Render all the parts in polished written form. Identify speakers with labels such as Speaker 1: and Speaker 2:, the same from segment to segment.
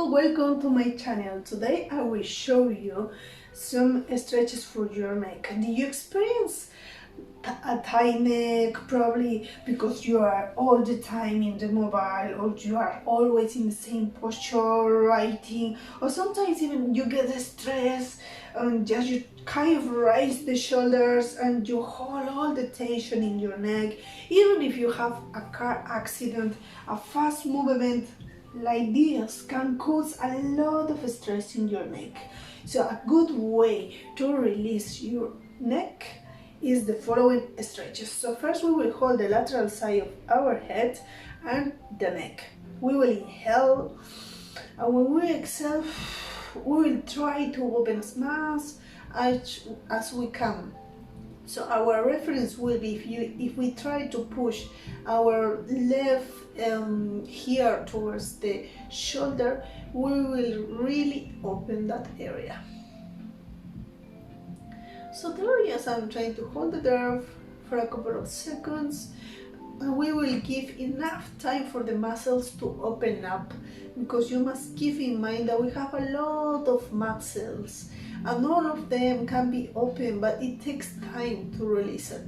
Speaker 1: Hello, welcome to my channel. Today I will show you some stretches for your neck. Do you experience a tight neck? Probably because you are all the time in the mobile, or you are always in the same posture writing, or sometimes even you get stressed and just you kind of raise the shoulders and you hold all the tension in your neck. Even if you have a car accident, a fast movement like this can cause a lot of stress in your neck. So a good way to release your neck is the following stretches. So first we will hold the lateral side of our head and the neck. We will inhale, and when we exhale, we will try to open as much as we can. So our reference will be if we try to push our left here towards the shoulder, we will really open that area. So there, yes, I'm trying to hold it there for a couple of seconds, and we will give enough time for the muscles to open up, because you must keep in mind that we have a lot of muscles and all of them can be open, but it takes time to release it.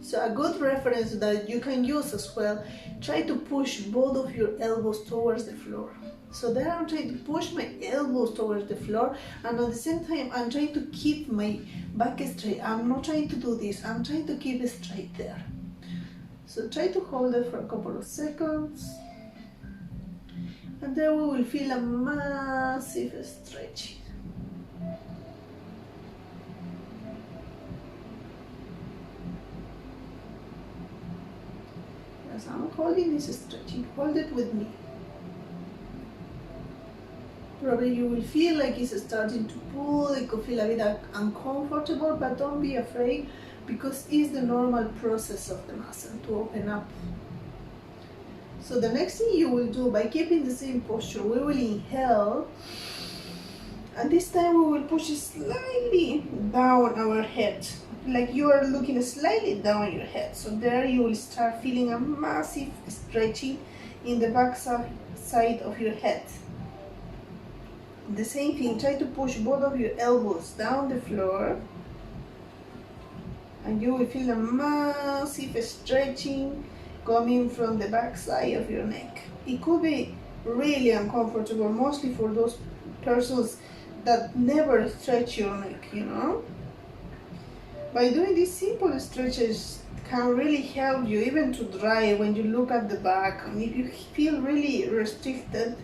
Speaker 1: So a good reference that you can use as well, try to push both of your elbows towards the floor. So there I'm trying to push my elbows towards the floor, and at the same time I'm trying to keep my back straight. I'm not trying to do this, I'm trying to keep it straight there. So try to hold it for a couple of seconds, and then we will feel a massive stretch. As I'm holding this stretching, hold it with me. Probably you will feel like it's starting to pull, it could feel a bit uncomfortable, but don't be afraid, because it's the normal process of the muscle to open up. So the next thing you will do, by keeping the same posture, we will inhale, and this time we will push slightly down our head, like you are looking slightly down your head. So there you will start feeling a massive stretching in the back side of your head. The same thing, try to push both of your elbows down the floor, and you will feel a massive stretching coming from the back side of your neck. It could be really uncomfortable, mostly for those persons that never stretch your neck, you know. By doing these simple stretches can really help you even to dry when you look at the back, and if you feel really restricted,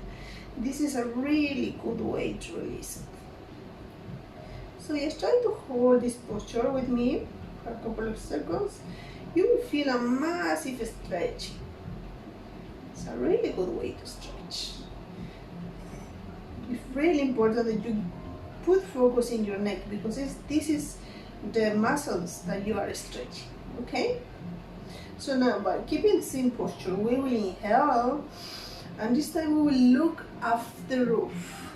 Speaker 1: this is a really good way to release it. So just try to hold this posture with me for a couple of seconds. You will feel a massive stretch. It's a really good way to stretch. It's really important that you put focus in your neck, because this is the muscles that you are stretching, okay? So now, by keeping the same posture, we will inhale, and this time we will look up the roof.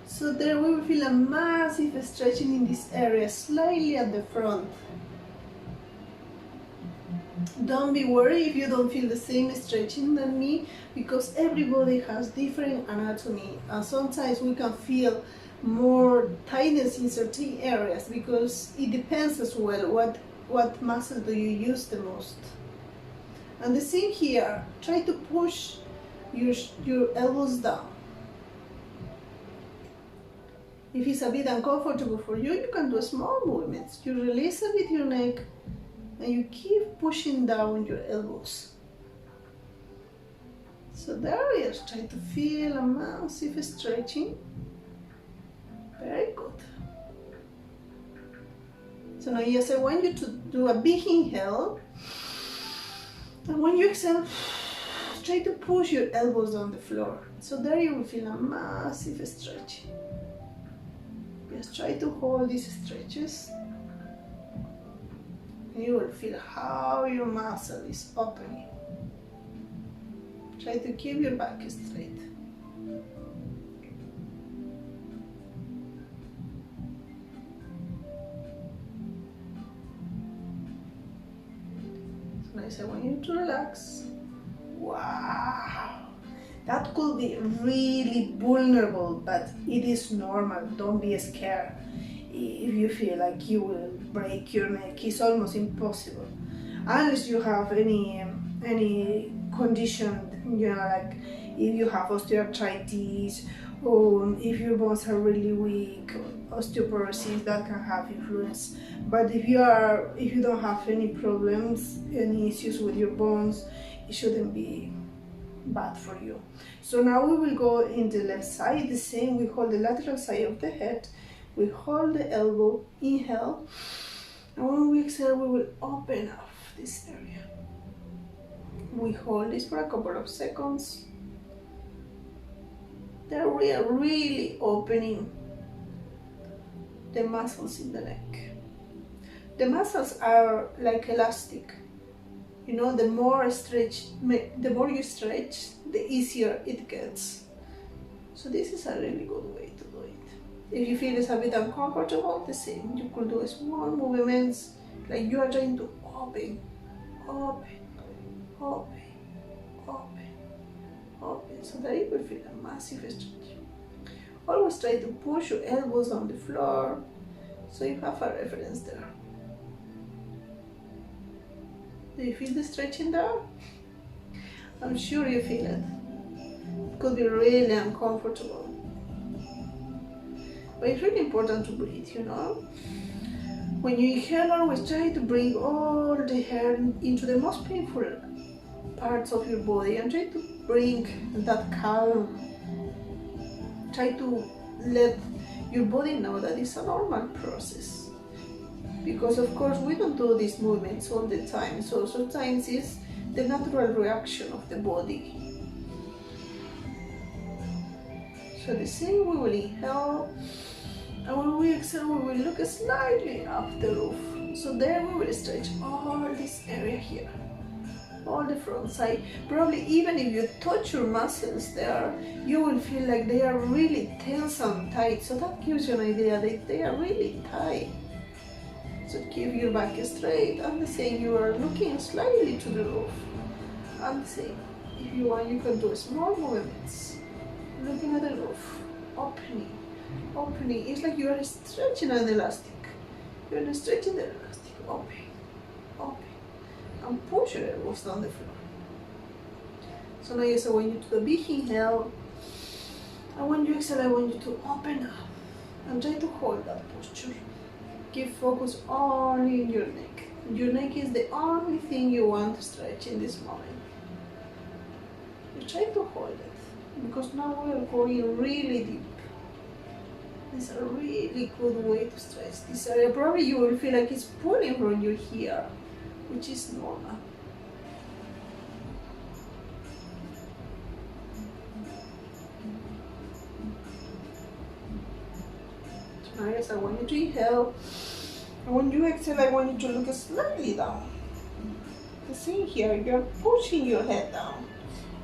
Speaker 1: So there we will feel a massive stretching in this area, slightly at the front. Don't be worried if you don't feel the same stretching than me, because everybody has different anatomy, and sometimes we can feel more tightness in certain areas, because it depends as well what muscle do you use the most. And the same here, try to push your elbows down. If it's a bit uncomfortable for you, you can do small movements. You release a bit your neck, and you keep pushing down your elbows. So there you try to feel a massive stretching. Very good. So now, yes, I want you to do a big inhale, and when you exhale, try to push your elbows down the floor. So there you will feel a massive stretch. Just try to hold these stretches, and you will feel how your muscle is opening. Try to keep your back straight. So nice, I want you to relax. Wow! That could be really vulnerable, but it is normal. Don't be scared. If you feel like you will break your neck, it's almost impossible. Unless you have any condition, you know, like if you have osteoarthritis, or if your bones are really weak, osteoporosis, that can have influence. But if you don't have any problems, any issues with your bones, it shouldn't be bad for you. So now we will go in the left side. The same, we hold the lateral side of the head, we hold the elbow, inhale, and when we exhale we will open up this area. We hold this for a couple of seconds. There we are really opening the muscles in the neck. The muscles are like elastic. You know, the more you stretch, the easier it gets. So this is a really good way to do it. If you feel it's a bit uncomfortable, the same. You could do small movements, like you are trying to open, open, open, open, open, so that you will feel a massive stretch. Always try to push your elbows on the floor, so you have a reference there. Do you feel the stretching there? I'm sure you feel it. It could be really uncomfortable. But it's really important to breathe, you know? When you inhale, always try to bring all the air into the most painful parts of your body and try to bring that calm. Try to let your body know that it's a normal process. Because of course we don't do these movements all the time, so sometimes it's the natural reaction of the body. So the same, we will inhale, and when we exhale we will look slightly up the roof. So there we will stretch all this area here, all the front side. Probably even if you touch your muscles there, you will feel like they are really tense and tight. So that gives you an idea that they are really tight. So keep your back straight, and the same, you are looking slightly to the roof. And the same, if you want, you can do small movements, looking at the roof, opening, opening. It's like you are stretching an elastic. You are stretching the elastic, open, open, and push your elbows down the floor. So now yes, I want you to do a big inhale, and when you exhale, I want you to open up and try to hold that posture. Keep focus only in your neck. Your neck is the only thing you want to stretch in this moment. You try to hold it, because now we are going really deep. It's a really good way to stretch this area. Probably you will feel like it's pulling from you here, which is normal. Nice. I want you to inhale, and when you exhale, I want you to look slightly down. The same here, you're pushing your head down.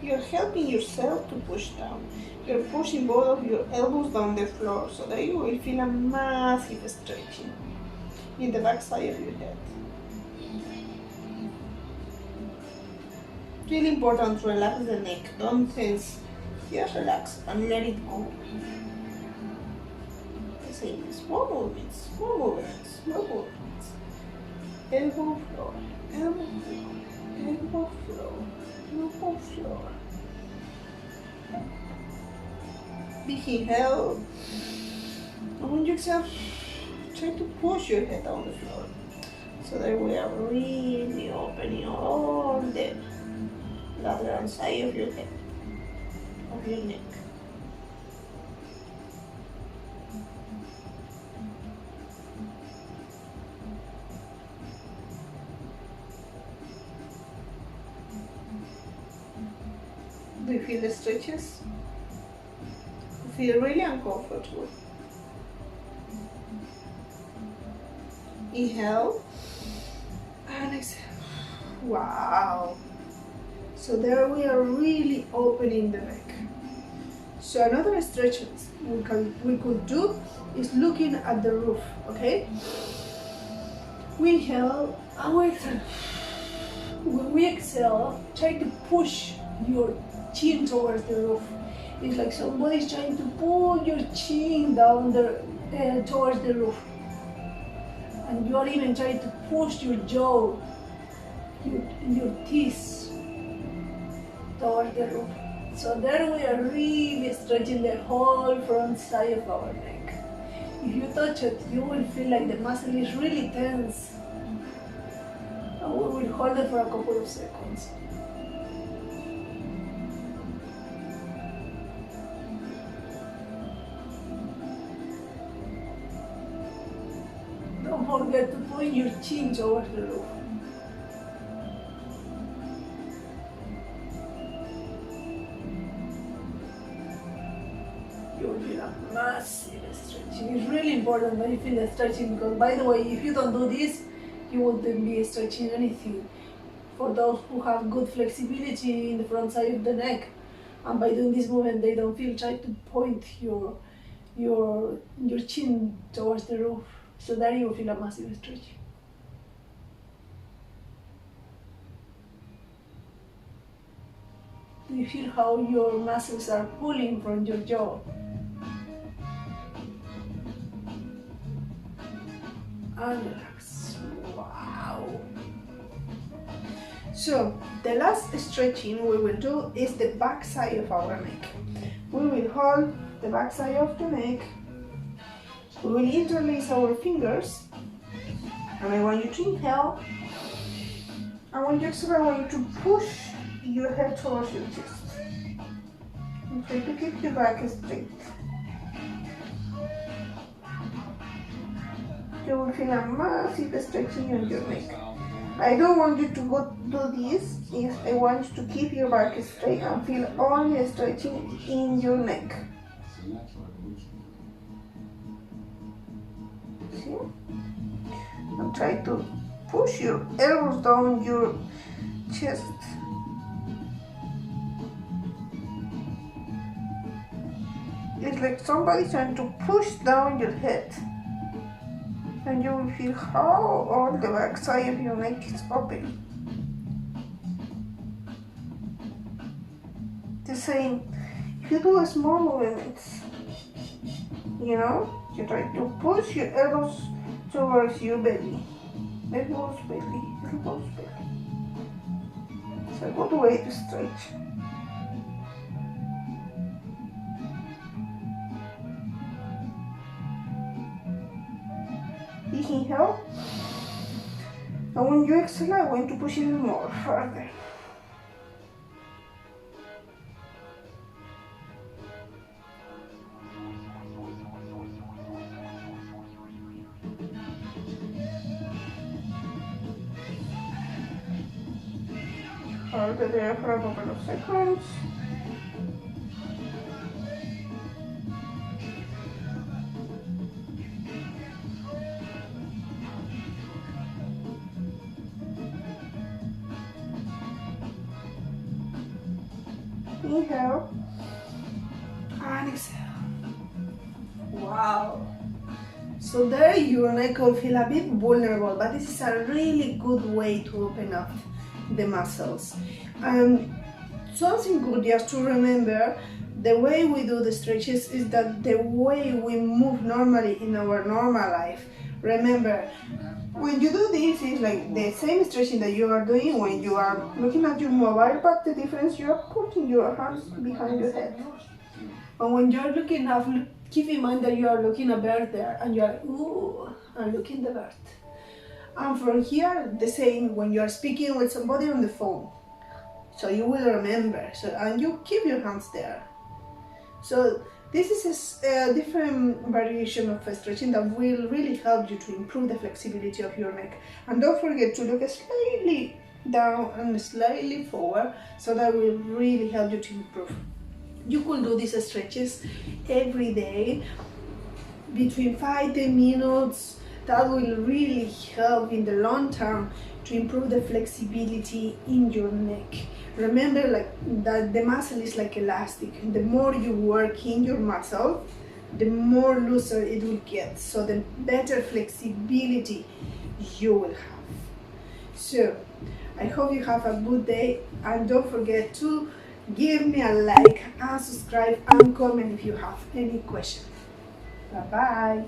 Speaker 1: You're helping yourself to push down. You're pushing both of your elbows down the floor, so that you will feel a massive stretching in the back side of your head. Really important to relax the neck. Don't tense. Just relax and let it go. Small movements, small movements, small movements. Elbow floor, elbow floor, elbow floor, elbow floor. Big inhale. And when you exhale, try to push your head down the floor. So that we are really opening all the lateral side of your head, of your neck. Do you feel the stretches? You feel really uncomfortable. Inhale and exhale. Wow. So there we are really opening the neck. So another stretch we could do is looking at the roof, okay? We inhale and we exhale. When we exhale, try to push your chin towards the roof. It's like somebody's trying to pull your chin down towards the roof. And you are even trying to push your jaw, your teeth towards the roof. So there we are really stretching the whole front side of our neck. If you touch it, you will feel like the muscle is really tense. And we will hold it for a couple of seconds. Don't forget to point your chin towards the roof. You will feel a massive stretching. It's really important that you feel the stretching, because by the way, if you don't do this, you wouldn't be stretching anything. For those who have good flexibility in the front side of the neck, and by doing this movement they don't feel, try to point your chin towards the roof, so there you will feel a massive stretching. Do you feel how your muscles are pulling from your jaw? And relax. Wow. So the last stretching we will do is the back side of our neck. We will hold the back side of the neck. We will interlace our fingers, and I want you to inhale. And when you exhale, I want you to push your head towards your chest. And try to keep your back straight. You will feel a massive stretching on your neck. I don't want you to go do this. I want you to keep your back straight and feel only stretching in your neck. See? And try to push your elbows down your chest. It's like somebody trying to push down your head. And you will feel how all the back side of your neck is open. The same, if you do a small movements, you try to push your elbows towards your belly. Elbows, belly, elbows, belly. It's a good way to stretch. Inhale, and when you exhale, I want to push even more further. Hold it there for a couple of seconds. Inhale and exhale. Wow. So there your neck will feel a bit vulnerable, but this is a really good way to open up the muscles. And something good just to remember, the way we do the stretches is that the way we move normally in our normal life. Remember, when you do this, it's like the same stretching that you are doing when you are looking at your mobile, but the difference, you are putting your hands behind your head. And when you are looking up, keep in mind that you are looking at a bird there, and you are and looking the bird. And from here, the same when you are speaking with somebody on the phone. So you will remember, and you keep your hands there. So this is a different variation of stretching that will really help you to improve the flexibility of your neck. And don't forget to look slightly down and slightly forward, so that will really help you to improve. You could do these stretches every day, between 5-10 minutes. That will really help in the long term to improve the flexibility in your neck. Remember that the muscle is like elastic. The more you work in your muscle, the more looser it will get. So the better flexibility you will have. So I hope you have a good day, and don't forget to Give me a like and subscribe and comment if you have any question. Bye bye.